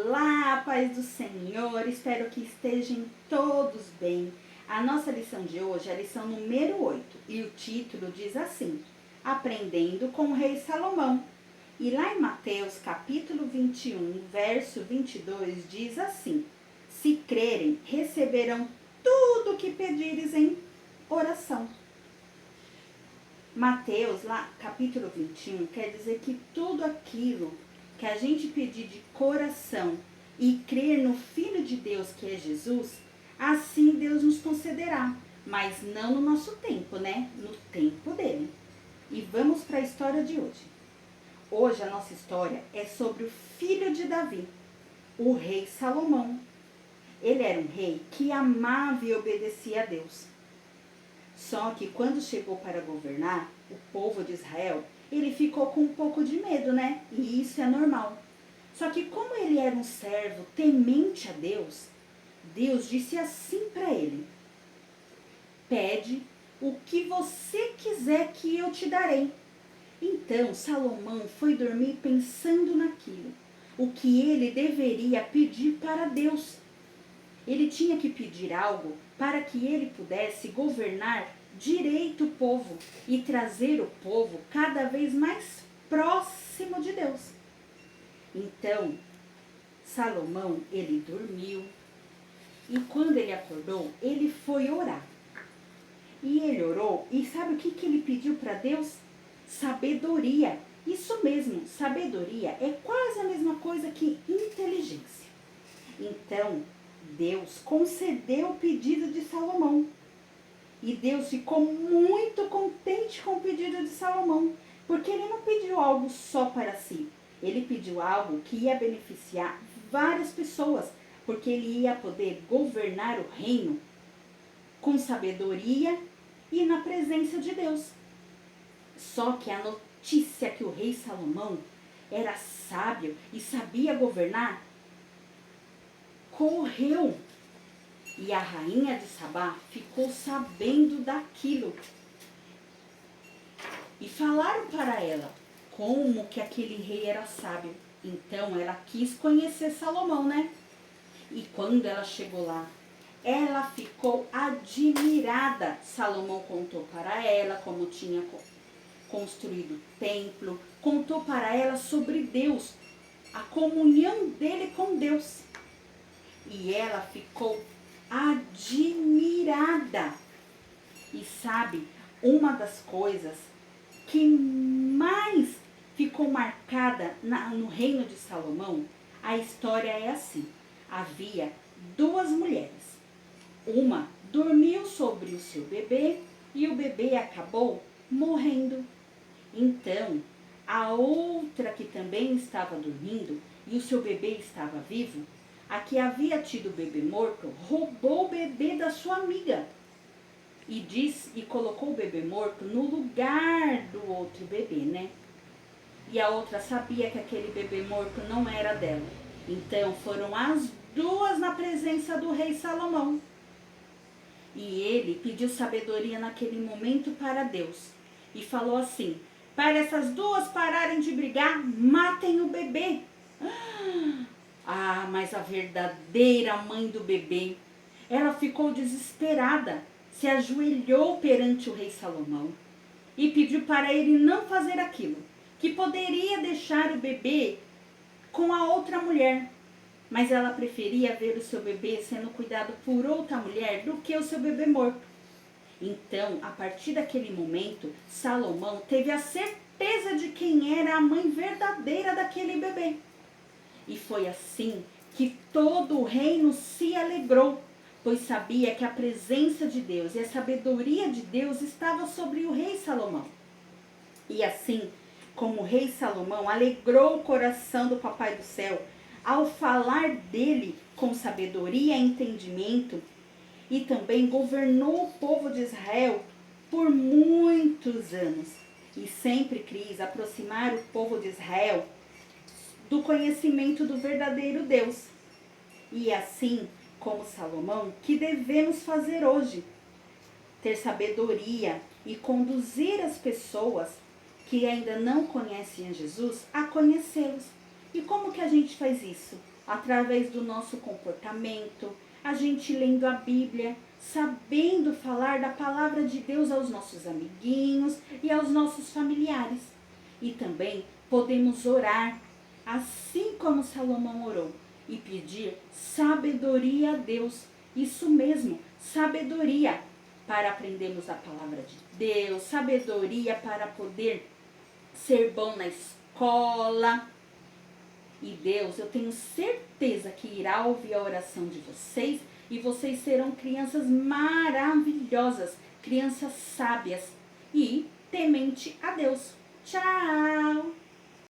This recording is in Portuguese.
Olá, paz do Senhor, espero que estejam todos bem. A nossa lição de hoje é a lição número 8 e o título diz assim: Aprendendo com o rei Salomão. E lá em Mateus capítulo 21, verso 22 diz assim: Se crerem, receberão tudo o que pedires em oração. Mateus, lá, capítulo 21, quer dizer que tudo aquilo que a gente pedir de coração e crer no Filho de Deus, que é Jesus, assim Deus nos concederá. Mas não no nosso tempo, né? No tempo dele. E vamos para a história de hoje. Hoje a nossa história é sobre o filho de Davi, o rei Salomão. Ele era um rei que amava e obedecia a Deus. Só que quando chegou para governar o povo de Israel, ele ficou com um pouco de medo, né? E isso é normal. Só que como ele era um servo temente a Deus, Deus disse assim para ele: Pede o que você quiser que eu te darei. Então Salomão foi dormir pensando naquilo, o que ele deveria pedir para Deus. Ele tinha que pedir algo para que ele pudesse governar direito o povo e trazer o povo cada vez mais próximo de Deus. Então, Salomão, ele dormiu e quando ele acordou, ele foi orar. E ele orou e sabe o que ele pediu para Deus? Sabedoria. Isso mesmo, sabedoria é quase a mesma coisa que inteligência. Então, Deus concedeu o pedido de Salomão. E Deus ficou muito contente com o pedido de Salomão, porque ele não pediu algo só para si. Ele pediu algo que ia beneficiar várias pessoas, porque ele ia poder governar o reino com sabedoria e na presença de Deus. Só que a notícia que o rei Salomão era sábio e sabia governar correu. E a rainha de Sabá ficou sabendo daquilo. E falaram para ela como que aquele rei era sábio. Então ela quis conhecer Salomão, né? E quando ela chegou lá, ela ficou admirada. Salomão contou para ela como tinha construído o templo. Contou para ela sobre Deus, a comunhão dele com Deus. E ela ficou admirada. E sabe, uma das coisas que mais ficou marcada no reino de Salomão, a história é assim: havia duas mulheres. Uma dormiu sobre o seu bebê e o bebê acabou morrendo. Então, a outra que também estava dormindo e o seu bebê estava vivo, a que havia tido o bebê morto, roubou o bebê da sua amiga e colocou o bebê morto no lugar do outro bebê, né? E a outra sabia que aquele bebê morto não era dela. Então foram as duas na presença do rei Salomão. E ele pediu sabedoria naquele momento para Deus. E falou assim: para essas duas pararem de brigar, matem o bebê. Ah, mas a verdadeira mãe do bebê, ela ficou desesperada, se ajoelhou perante o rei Salomão e pediu para ele não fazer aquilo, que poderia deixar o bebê com a outra mulher, mas ela preferia ver o seu bebê sendo cuidado por outra mulher do que o seu bebê morto. Então, a partir daquele momento, Salomão teve a certeza de quem era a mãe verdadeira daquele bebê. E foi assim que todo o reino se alegrou, pois sabia que a presença de Deus e a sabedoria de Deus estava sobre o rei Salomão. E assim como o rei Salomão alegrou o coração do Papai do Céu ao falar dele com sabedoria e entendimento, e também governou o povo de Israel por muitos anos, e sempre quis aproximar o povo de Israel do conhecimento do verdadeiro Deus. E assim como Salomão, que devemos fazer hoje? Ter sabedoria e conduzir as pessoas que ainda não conhecem a Jesus a conhecê-los. E como que a gente faz isso? através do nosso comportamento, a gente lendo a Bíblia, sabendo falar da palavra de Deus aos nossos amiguinhos e aos nossos familiares. E também podemos orar, assim como Salomão orou, e pedir sabedoria a Deus. Isso mesmo, sabedoria para aprendermos a palavra de Deus, sabedoria para poder ser bom na escola. E Deus, eu tenho certeza que irá ouvir a oração de vocês e vocês serão crianças maravilhosas, crianças sábias e temente a Deus. Tchau!